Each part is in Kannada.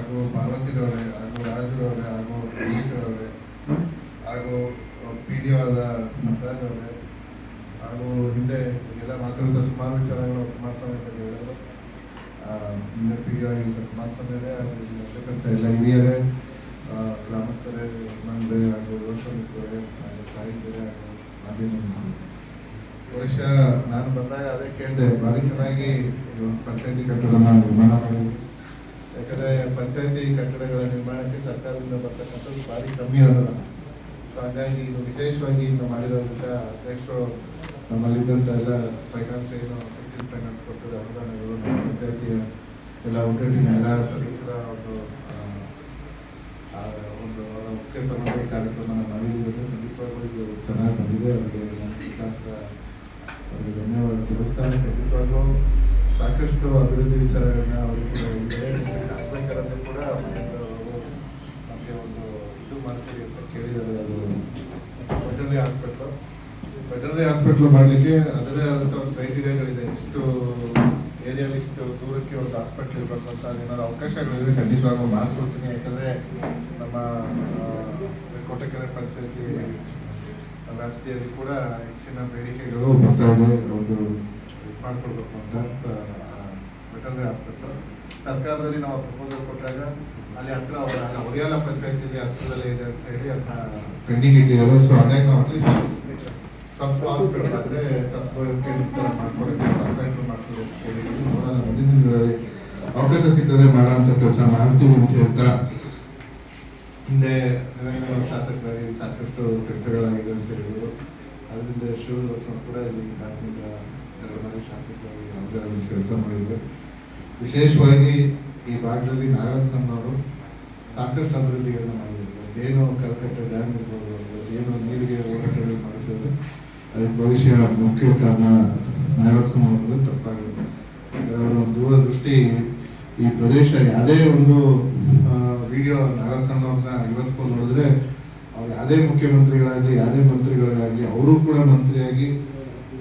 ಹಾಗೂ ಪಾರ್ವತಿರವರೇ ಹಾಗೂ ರಾಜರವರೇ ಹಾಗೂ ದೀಪಿಕರವರೇ ಹಾಗೂ ಪಿ ಡಿ ಆದ ನಟರಾಜ್ ಅವರೇ ಹಾಗೂ ಹಿಂದೆ ಎಲ್ಲ ಮಾತಾಡಿದ ಸುಮಾರು ವಿಚಾರಗಳು ಕುಮಾರಸ್ವಾಮಿ ಬಗ್ಗೆ ಹೇಳಿದ್ರು. ಹಿಂದೆ ಪಿ ಡಿ ಆಗಿದ್ದ ಕುಮಾರಸ್ವಾಮಿಯವರೇ ಆಗಿರ್ತಕ್ಕಂಥ ಎಲ್ಲ ಹಿರಿಯರೇ, ಗ್ರಾಮಸ್ಥರೇ, ಯಜಮಾನರೇ ಹಾಗೂ ಯುವಕರೇ ಹಾಗೂ ತಾಯಿಯರೇ ಹಾಗೂ ಮಾಧ್ಯಮ. ಬಹುಶಃ ನಾನು ಬಂದಾಗ ಅದೇ ಕೇಳಿದೆ, ಭಾರಿ ಚೆನ್ನಾಗಿ ಪಂಚಾಯತಿ ಕಟ್ಟಡನ ನಿರ್ಮಾಣ ಮಾಡಿ. ಯಾಕಂದರೆ ಪಂಚಾಯತಿ ಕಟ್ಟಡಗಳ ನಿರ್ಮಾಣಕ್ಕೆ ಸರ್ಕಾರದಿಂದ ಬರ್ತಕ್ಕಂಥದ್ದು ಭಾರಿ ಕಮ್ಮಿ ಅನುದಾನ. ಸೊ ಹಾಗಾಗಿ ಇದು ವಿಶೇಷವಾಗಿ ಇನ್ನು ಮಾಡಿರೋದ್ರಿಂದ ಅಧ್ಯಕ್ಷರು ನಮ್ಮಲ್ಲಿದ್ದಂಥ ಎಲ್ಲ ಫೈನಾನ್ಸ್ ಏನು ಫೈನಾನ್ಸ್ ಕೊಟ್ಟದ ಅನುದಾನಗಳು ನಮ್ಮ ಪಂಚಾಯತಿಯ ಎಲ್ಲ ಒಗ್ಗಟ್ಟಿನ ಎಲ್ಲ ಸದಸ್ಯರ ಒಂದು ಮುಖ್ಯ ತಗೊಂಡು ಕಾರ್ಯಕ್ರಮ ಮಾಡಿದ್ದೀವಿ. ಖಂಡಿತವಾಗ್ಲೂ ಇದು ಚೆನ್ನಾಗಿ ಬಂದಿದೆ. ಅವರಿಗೆ ಅವರಿಗೆ ಧನ್ಯವಾದ ತಿಳಿಸ್ತಾರೆ. ಖಂಡಿತವಾಗ್ಲೂ ಸಾಕಷ್ಟು ಅಭಿವೃದ್ಧಿ ವಿಚಾರಗಳನ್ನ ಅವರು ಕೂಡ ಹೇಳಿದ್ದಾರೆ. ಆಗ್ಬೇಕಾದ್ರೂ ಕೂಡ ನಮಗೆ ಒಂದು ಇದು ಮಾಡ್ತೀವಿ ಅಂತ ಕೇಳಿದ್ದಾರೆ. ಅದು ವೆಟರ್ನರಿ ಹಾಸ್ಪಿಟ್ಲು ಮಾಡಲಿಕ್ಕೆ ಅದರದೇ ಆದಂಥ ಒಂದು ಕ್ರೈಟೀರಿಯಾಗಳಿದೆ. ಇಷ್ಟು ಏರಿಯಾಲಿ ಇಷ್ಟು ದೂರಕ್ಕೆ ಒಂದು ಹಾಸ್ಪಿಟ್ಲ್ ಇರಬೇಕು ಅಂತ ಏನಾದ್ರು ಅವಕಾಶಗಳಿದೆ ಖಂಡಿತವಾಗ್ಲೂ ಮಾಡ್ಕೊಡ್ತೀನಿ. ಯಾಕಂದರೆ ನಮ್ಮ ಕೋಟೆಕೆರೆ ಪಂಚಾಯತಿ ವ್ಯಾಪ್ತಿಯಲ್ಲಿ ಕೂಡ ಹೆಚ್ಚಿನ ಬೇಡಿಕೆಗಳು ಬರ್ತಾ ಇದೆ. ಒಂದು ಇದು ಮಾಡಿಕೊಡ್ಬೇಕು ಅಂತ ವೆಟರ್ನರಿ ಹಾಸ್ಪಿಟಲ್ ಸರ್ಕಾರದಲ್ಲಿ ನಾವು ಪ್ರಪೋಸಲ್ ಕೊಟ್ಟಾಗ ಅಲ್ಲಿ ಹತ್ರ ಒಡಿಯಾಲ ಪಂಚಾಯತಿಲಿ ಹತ್ರದಲ್ಲೇ ಇದೆ ಅಂತ ಹೇಳಿ ಅದನ್ನ ಪೆಂಡಿಂಗ್ ಇದೆಯಲ್ಲ. ಸೊ ಹಾಗಾಗಿ ನಾವು ಅಟ್ಲೀಸ್ಟ್ ಸಬ್ ಹಾಸ್ಪಿಟಲ್ ಆದರೆ ಸಬ್ ಮಾಡ್ಕೊಡೋಕ್ಕೆ ಸಬ್ ಸೆಂಟರ್ ಮಾಡ್ಕೊಳ್ಳಿ ಅಂತ ಹೇಳಿದ್ದೀವಿ. ನೋಡೋಣ, ಮುಂದಿನ ದಿನಗಳಲ್ಲಿ ಅವಕಾಶ ಸಿಕ್ಕರೆ ಮಾಡೋಂಥ ಕೆಲಸ ಮಾಡ್ತೀವಿ ಅಂತ ಹೇಳ್ತಾ, ಹಿಂದೆ ನಿರಂಜನ ಶಾಸಕರಾಗಿ ಸಾಕಷ್ಟು ಕೆಲಸಗಳಾಗಿದೆ ಅಂತ ಹೇಳಿದರು. ಅದರಿಂದ ಶಿವರತ್ನ ಕೂಡ ಇಲ್ಲಿ ಬ್ಯಾಂಕಿಂದ 2 ಬಾರಿ ಶಾಸಕರಾಗಿ ಯಾವುದೇ ಆದಂಥ ಕೆಲಸ ಮಾಡಿದ್ರು. ವಿಶೇಷವಾಗಿ ಈ ಭಾಗದಲ್ಲಿ ನಾಗರತ್ನವರು ಸಾಕಷ್ಟು ಅಭಿವೃದ್ಧಿಗಳನ್ನ ಮಾಡಿದ್ರು. ಅದೇನು ಕಲ್ಕಟ್ಟೆ ಡ್ಯಾಮ್ ಇರ್ಬೋದು, ಅದೇನು ನೀರಿಗೆ ಹೋರಾಟಗಳು ಮಾಡ್ತಿದ್ರು, ಅದಕ್ಕೆ ಭವಿಷ್ಯ ಮುಖ್ಯ ಕಾರಣ ನಾಗರತ್ನವರು ತಪ್ಪಾಗಿದೆ. ಅವರ ದೂರದೃಷ್ಟಿ ಈ ಪ್ರದೇಶ ಯಾವುದೇ ಒಂದು ವಿಡಿಯೋ ನಾಗರತ್ನವ್ರನ್ನ ಇವತ್ತು ನೋಡಿದ್ರೆ ಅವ್ರು ಯಾವುದೇ ಮುಖ್ಯಮಂತ್ರಿಗಳಾಗಲಿ ಯಾವುದೇ ಮಂತ್ರಿಗಳಾಗಲಿ ಅವರು ಕೂಡ ಮಂತ್ರಿಯಾಗಿ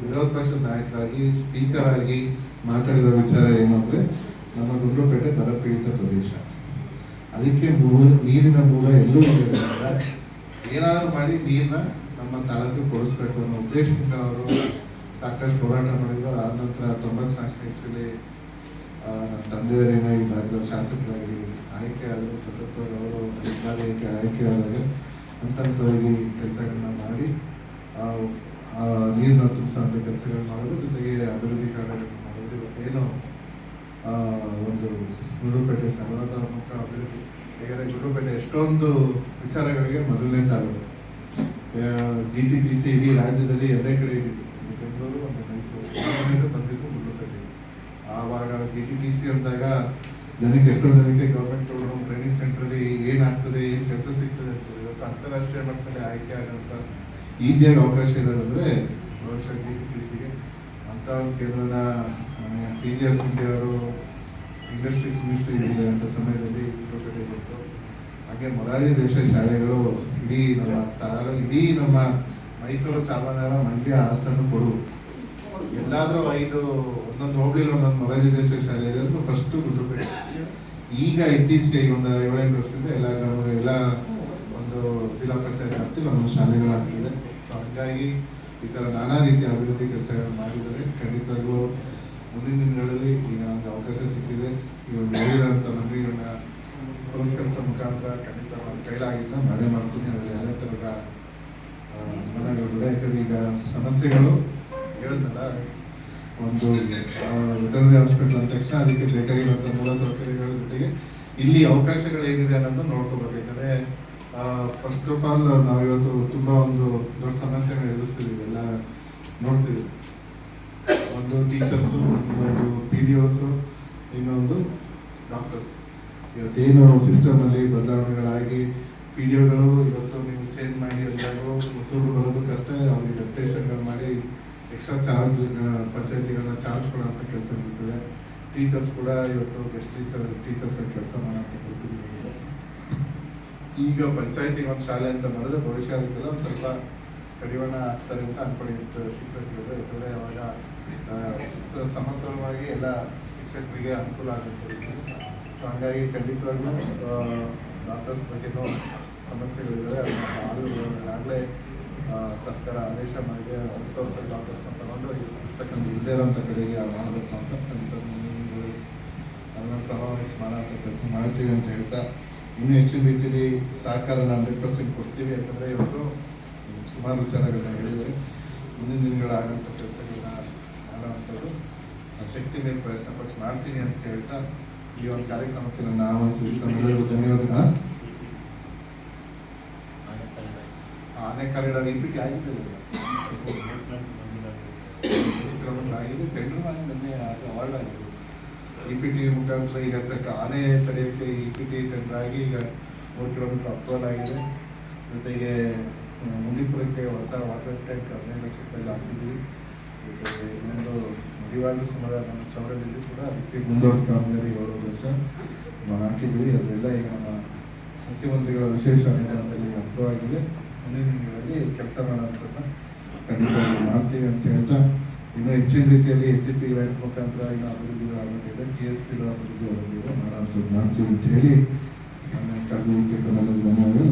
ವಿರೋಧ ಪಕ್ಷದ ನಾಯಕರಾಗಿ ಸ್ಪೀಕರ್ ಆಗಿ ಮಾತಾಡಿರೋ ವಿಚಾರ ಏನು ಅಂದರೆ, ನಮ್ಮ ಗುಂಡ್ಲುಪೇಟೆ ಬರಪೀಡಿತ ಪ್ರದೇಶ, ಅದಕ್ಕೆ ನೀರಿನ ಮೂಲ ಎಲ್ಲೂ ಇರೋದ್ರಿಂದ ಏನಾದರೂ ಮಾಡಿ ನೀರನ್ನ ನಮ್ಮ ತಾಲೂಕಿಗೆ ಕೊಡಿಸ್ಬೇಕು ಅನ್ನೋ ಉದ್ದೇಶದಿಂದ ಅವರು ಸಾಕಷ್ಟು ಹೋರಾಟ ಮಾಡಿದ್ರು. ಆದ ನಂತರ 94ನೇ ಇಸ್ವಿಲಿ ನನ್ನ ತಂದೆಯವರೇನೋ ಈ ಭಾಗದ ಶಾಸಕರಾಗಿ ಆಯ್ಕೆ ಆದರೂ ಸತತವಾಗಿ ಅವರು ಆಯ್ಕೆ ಆದಾಗ ಹಂತವಾಗಿ ಕೆಲಸಗಳನ್ನ ಮಾಡಿ ನೀರನ್ನ ತುಂಬಿಸೋಂಥ ಕೆಲಸಗಳು ಮಾಡೋದು, ಜೊತೆಗೆ ಅಭಿವೃದ್ಧಿ ಕಾರ್ಯಗಳನ್ನು ಮಾಡೋದು. ಇವತ್ತೇನು ಒಂದು ಗುಂಡ್ಲುಪೇಟೆ ಸರ್ವಾತ್ಮಕ ಅಭಿವೃದ್ಧಿ, ಯಾಕಂದರೆ ಗುಂಡ್ಲುಪೇಟೆ ಎಷ್ಟೊಂದು ವಿಚಾರಗಳಿಗೆ ಮೊದಲನೇ ತಾಲೂಕು. GTPC ಇಡೀ ರಾಜ್ಯದಲ್ಲಿ 2 ಕಡೆ ಇದ್ದಿದ್ದು, ಬೆಂಗಳೂರು ಮತ್ತು ಮೈಸೂರು ಬಂದಿದ್ದು ಗುಂಡ್ಲುಪೇಟೆ. ಆವಾಗ GTPC ಅಂದಾಗ ಜನಕ್ಕೆ ಎಷ್ಟೋ ಜನಕ್ಕೆ ಗೌರ್ಮೆಂಟ್ ಟ್ರೈನಿಂಗ್ ಸೆಂಟ್ರಲ್ಲಿ ಏನಾಗ್ತದೆ, ಏನು ಕೆಲಸ ಸಿಗ್ತದೆ ಅಂತ. ಇವತ್ತು ಅಂತಾರಾಷ್ಟ್ರೀಯ ಮಟ್ಟದಲ್ಲಿ ಆಯ್ಕೆ ಆಗೋಂಥ ಈಸಿಯಾಗಿ ಅವಕಾಶ ಇರೋದಂದರೆ ಬಹುಶಃ GTPCಗೆ. ಅಂಥ ಒಂದು ಕೇಂದ್ರನ TGR ಸಿಂಧೆ ಅವರು ಇಂಡಸ್ಟ್ರೀಸ್ ಮಿನಿಸ್ಟ್ರಿ ಇದೆ ಅಂತ ಸಮಯದಲ್ಲಿ ಗುಂಡ್ಲುಪೇಟೆ ಬಂತು. ಹಾಗೆ ಮೊರಾರ್ಜಿ ದೇಸಾಯಿ ಶಾಲೆಗಳು ಇಡೀ ನಮ್ಮ ಮೈಸೂರು, ಚಾಮರಾಜನಗರ, ಮಂಡ್ಯ, ಹಾಸನ, ಕೊಡಗು ಎಲ್ಲಾದರೂ 5 ಒಂದೊಂದು ಹೋಬಳಿಲಿ ಒಂದೊಂದು ಮೊರಾರ್ಜಿ ದೇಸಾಯಿ ಶಾಲೆ ಇದೆ ಅಂದ್ರೆ ಫಸ್ಟು ಗುಂಡ್ಲುಪೇಟೆ. ಈಗ ಇತ್ತೀಚೆಗೆ ಒಂದು 7-8 ವರ್ಷದಿಂದ ಎಲ್ಲ ಗ್ರಾಮಗಳು ಎಲ್ಲ ಒಂದು ಜಿಲ್ಲಾ ಪಂಚಾಯತ್ ವ್ಯಾಪ್ತಿಯಲ್ಲಿ ಒಂದೊಂದು ಶಾಲೆಗಳಾಗ್ತಿದೆ. ಸೊ ಹಾಗಾಗಿ ಈ ಥರ ನಾನಾ ರೀತಿಯ ಅಭಿವೃದ್ಧಿ ಕೆಲಸಗಳನ್ನು ಮಾಡಿದರೆ ಖಂಡಿತವಾಗ್ಲೂ ಮುಂದಿನ ದಿನಗಳಲ್ಲಿ ಈಗ ನಮಗೆ ಅವಕಾಶ ಸಿಕ್ಕಿದೆ. ಇವಾಗ ಹೇಳಿರೋಂಥ ಮಂತ್ರಿಗಳನ್ನ ಪುರಸ್ಕರಿಸೋ ಮುಖಾಂತರ ಖಂಡಿತ ನನ್ನ ಕೈಲಾಗಿಲ್ಲ ಮಾಡೇ ಮಾಡ್ತೀನಿ. ಅದರಲ್ಲಿ ಯಾವುದೇ ಥರದ ಮನಗಳು. ಯಾಕಂದರೆ ಈಗ ಸಮಸ್ಯೆಗಳು ಹೇಳಿದ್ನಲ್ಲ, ಒಂದು ವೆಟರ್ನರಿ ಹಾಸ್ಪಿಟಲ್ ಅಂದ ತಕ್ಷಣ ಅದಕ್ಕೆ ಬೇಕಾಗಿರುವಂಥ ಮೂಲ ಸೌಕರ್ಯಗಳ ಜೊತೆಗೆ ಇಲ್ಲಿ ಅವಕಾಶಗಳು ಏನಿದೆ ಅನ್ನೋದು ನೋಡ್ಕೋಬೇಕು. ಯಾಕಂದರೆ ಫಸ್ಟ್ ಆಫ್ ಆಲ್ ನಾವಿವತ್ತು ತುಂಬ ಒಂದು ದೊಡ್ಡ ಸಮಸ್ಯೆನ ಎದುರಿಸ್ತೀವಿ, ಎಲ್ಲ ನೋಡ್ತೀವಿ. ಒಂದು ಟೀಚರ್ಸು, ಇನ್ನೊಂದು PDOs, ಇನ್ನೊಂದು ಡಾಕ್ಟರ್ಸ್. ಇವತ್ತೇನು ಸಿಸ್ಟಮಲ್ಲಿ ಬದಲಾವಣೆಗಳಾಗಿ PDOಗಳು ಇವತ್ತು ನೀವು ಚೇಂಜ್ ಮಾಡಿ ಎಲ್ಲರೂ ಹೊಸರು ಬರೋದಕ್ಕಷ್ಟೇ ಅವ್ರಿಗೆ ಡೆಪ್ಯುಟೇಷನ್ಗಳು ಮಾಡಿ ಎಕ್ಸ್ಟ್ರಾ ಚಾರ್ಜ್ ಪಂಚಾಯತಿಗಳನ್ನ ಚಾರ್ಜ್ ಕೊಡೋಂಥ ಕೆಲಸ ಇರ್ತದೆ. ಟೀಚರ್ಸ್ ಕೂಡ ಇವತ್ತು ಗೆಸ್ಟ್ ಟೀಚರ್ಸ್ ಕೆಲಸ ಮಾಡೋಂಥ ಪರಿಸ್ಥಿತಿ ಇದೆ. ಈಗ ಪಂಚಾಯತಿಗೆ ಒಂದು ಶಾಲೆ ಅಂತ ಮಾಡಿದ್ರೆ ಭವಿಷ್ಯ ಅದಕ್ಕೆಲ್ಲ ಒಂದು ಸ್ವಲ್ಪ ಕಡಿವಾಣ ಆಗ್ತಾರೆ ಅಂತ ಅನ್ಕೊಂಡಿದ್ದು ಶಿಕ್ಷಕರಿದೆ. ಯಾಕಂದರೆ ಅವಾಗ ಸಮಗ್ರವಾಗಿ ಎಲ್ಲ ಶಿಕ್ಷಕರಿಗೆ ಅನುಕೂಲ ಆಗುತ್ತೆ. ಸೊ ಹಾಗಾಗಿ ಖಂಡಿತವಾಗ್ಲೂ ಡಾಕ್ಟರ್ಸ್ ಬಗ್ಗೆನೂ ಸಮಸ್ಯೆಗಳಿದ್ದಾವೆ. ಅದನ್ನು ಆಗಲೇ ಸರ್ಕಾರ ಆದೇಶ ಮಾಡಿದೆ, ಔಟ್ಸೋರ್ಸ್ ಡಾಕ್ಟರ್ಸ್ನ ತಗೊಂಡು ಇರ್ತಕ್ಕಂಥ ಇಲ್ಲದೇ ಇರೋಂಥ ಕಡೆಗೆ ಮಾಡಬೇಕು ಅಂತ ಖಂಡಿತ ಅದನ್ನು ಪ್ರಭಾವಿಸಿ ಮಾಡೋಂಥ ಕೆಲಸ ಮಾಡ್ತೀವಿ ಅಂತ ಹೇಳ್ತಾ, ಇನ್ನೂ ಹೆಚ್ಚಿನ ರೀತಿಯಲ್ಲಿ ಸಹಕಾರ ನಾವು 100% ಕೊಡ್ತೀವಿ. ಯಾಕಂದರೆ ಇವತ್ತು ಸುಮಾರು ವಿಚಾರಗಳನ್ನ ಹೇಳಿದರೆ ಮುಂದಿನ ದಿನಗಳಾಗೋಂಥ ಕೆಲಸಗಳನ್ನ ಮಾಡೋವಂಥದ್ದು ಶಕ್ತಿ ಮೇಲೆ ಪ್ರಯತ್ನ ಪಟ್ಟು ಮಾಡ್ತೀನಿ ಅಂತ ಹೇಳ್ತಾ ಈ ಒಂದು ಕಾರ್ಯಕ್ರಮಕ್ಕೆ ನನ್ನ ಆಹ್ವಾನಿಸಿದ ತಮ್ಮೆಲ್ಲರಿಗೂ ಧನ್ಯವಾದ. ಆನೆ ಕಾರಿಡಾರ್ ಇಪಿಟಿ ಆಗಿದೆ, ಕಿಲೋಮೀಟರ್ ಆಗಿದೆ, ಬೆಂಗಳೂರಿನಲ್ಲಿ ಅವಾರ್ಡ್ ಆಗಿದೆ. ಇಪಿಟಿ ಮುಖಾಂತರ ಈಗ ಆನೆ ತಡೆಯೋಕ್ಕೆ ಇಪಿಟಿ ಟೆಂಡರ್ ಆಗಿ ಈಗ 3 ಕಿಲೋಮೀಟರ್ ಅಪ್ರೂವಲ್ ಆಗಿದೆ. ಜೊತೆಗೆ ಮುಂದಿಪುರಕ್ಕೆ ಹೊಸ ವಾಟರ್ ಟ್ಯಾಂಕ್ 15 ಲಕ್ಷ ರೂಪಾಯಿ ಹಾಕಿದ್ವಿ. ಜೊತೆಗೆ ಇನ್ನೊಂದು ಮಡಿವಾಳು ಸುಮಾರು ನಮ್ಮ ಚೌಡಲ್ಲಿ ಕೂಡ ಅದಕ್ಕೆ ಮುಂದುವರೆದ ಕಾಮಗಾರಿ 7 ವರ್ಷ ಹಾಕಿದ್ವಿ. ಅದೆಲ್ಲ ಈಗ ನಮ್ಮ ಮುಖ್ಯಮಂತ್ರಿಗಳ ವಿಶೇಷ ಅನುದಾನದಲ್ಲಿ ಅಪ್ರೂವ್ ಆಗಿದೆ. ಮುಂದಿನ ದಿನಗಳಲ್ಲಿ ಕೆಲಸ ಮಾಡೋಂಥದ್ದನ್ನ ಖಂಡಿತವಾಗಿ ಮಾಡ್ತೀವಿ ಅಂತ ಹೇಳ್ತಾ, ಇನ್ನೂ ಹೆಚ್ಚಿನ ರೀತಿಯಲ್ಲಿ SCP ಗ್ರಾಂಟ್ ಮುಖಾಂತರ ಇನ್ನೂ ಅಭಿವೃದ್ಧಿಗಳಾಗಬೇಕಿದೆ, TSPಗಳ ಅಭಿವೃದ್ಧಿ ಮಾಡೋಂಥದ್ದು ಮಾಡ್ತೀವಿ ಅಂತ ಹೇಳಿ ನನ್ನ ಕರ್ನಾಟಕ ಧನ್ಯವಾದ.